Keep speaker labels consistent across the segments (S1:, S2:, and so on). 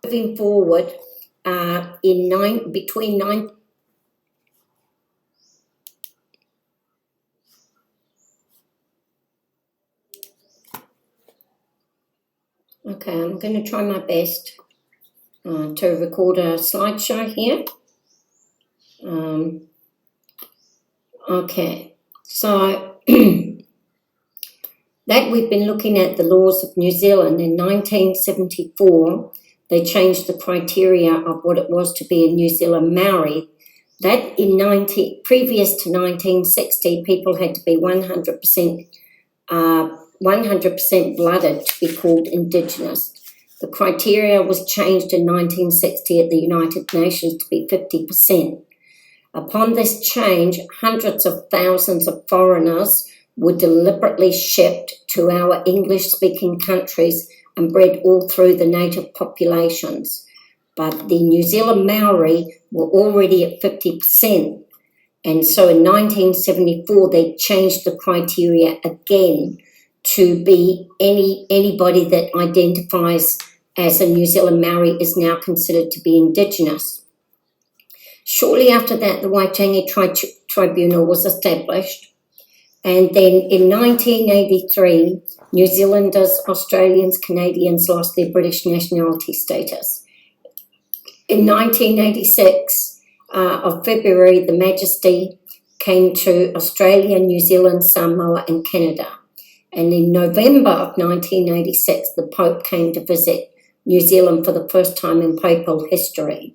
S1: Moving forward, between 9. Okay, I'm going to try my best to record a slideshow here. Okay, so that we've been looking at the laws of New Zealand. In 1974, they changed the criteria of what it was to be a New Zealand Maori. That previous to 1960, people had to be 100% blooded to be called Indigenous. The criteria was changed in 1960 at the United Nations to be 50%. Upon this change, hundreds of thousands of foreigners were deliberately shipped to our English-speaking countries and bred all through the native populations. But the New Zealand Maori were already at 50%. And so in 1974, they changed the criteria again to be anybody that identifies as a New Zealand Maori is now considered to be Indigenous. Shortly after that, the Waitangi Tribunal was established. And then in 1983, New Zealanders, Australians, Canadians lost their British nationality status. In 1986 of February, the Majesty came to Australia, New Zealand, Samoa and Canada. And in November of 1986, the Pope came to visit New Zealand for the first time in papal history.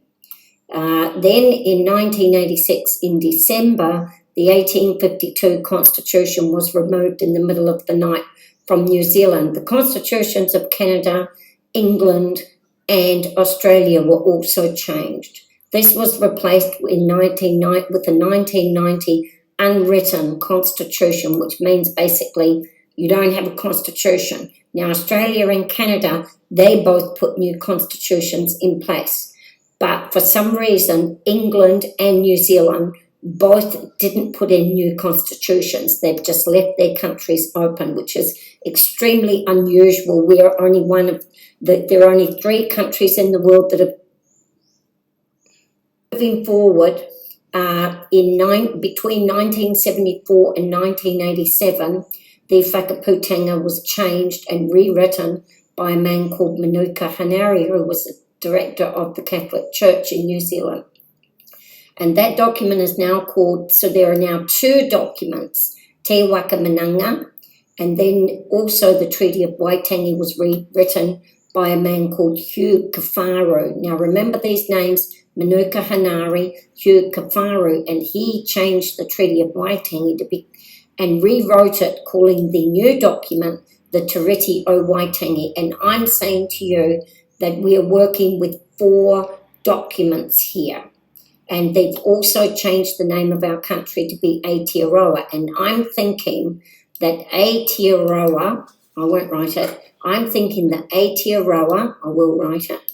S1: Then in 1986, in December, the 1852 Constitution was removed in the middle of the night from New Zealand. The constitutions of Canada, England, and Australia were also changed. This was replaced with the 1990 unwritten Constitution, which means basically you don't have a constitution. Now, Australia and Canada, they both put new constitutions in place. But for some reason, England and New Zealand both didn't put in new constitutions. They've just left their countries open, which is extremely unusual. We are only there are only 3 countries in the world that have. Moving forward, between 1974 and 1987, the whakaputanga was changed and rewritten by a man called Manuka Hanari, who was the director of the Catholic Church in New Zealand. And that document is now called, so there are now 2 documents, Te Waka Mananga, and then also the Treaty of Waitangi was rewritten by a man called Hugh Kafaru. Now remember these names, Manuka Hanari, Hugh Kafaru, and he changed the Treaty of Waitangi and rewrote it, calling the new document the Tiriti o Waitangi. And I'm saying to you that we are working with 4 documents here. And they've also changed the name of our country to be Aotearoa. And I'm thinking that Aotearoa, I won't write it, I'm thinking that Aotearoa, I will write it,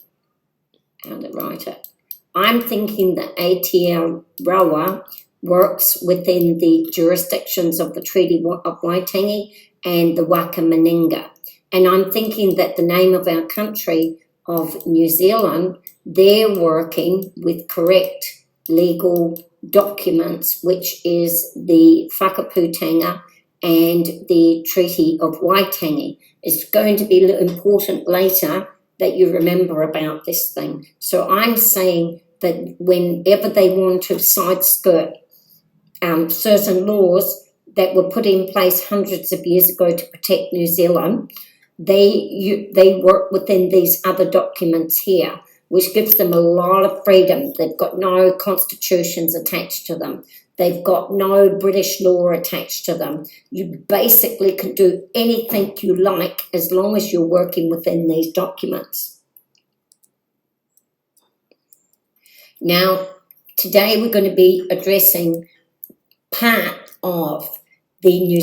S1: how to write it. I'm thinking that Aotearoa works within the jurisdictions of the Treaty of Waitangi and the Waka Maninga. And I'm thinking that the name of our country of New Zealand, they're working with correct legal documents, which is the whakaputanga and the Treaty of Waitangi. It's going to be important later that you remember about this thing. So I'm saying that whenever they want to sidskirt certain laws that were put in place hundreds of years ago to protect New Zealand, they work within these other documents here, which gives them a lot of freedom. They've got no constitutions attached to them. They've got no British law attached to them. You basically can do anything you like as long as you're working within these documents. Now, today we're going to be addressing part of the New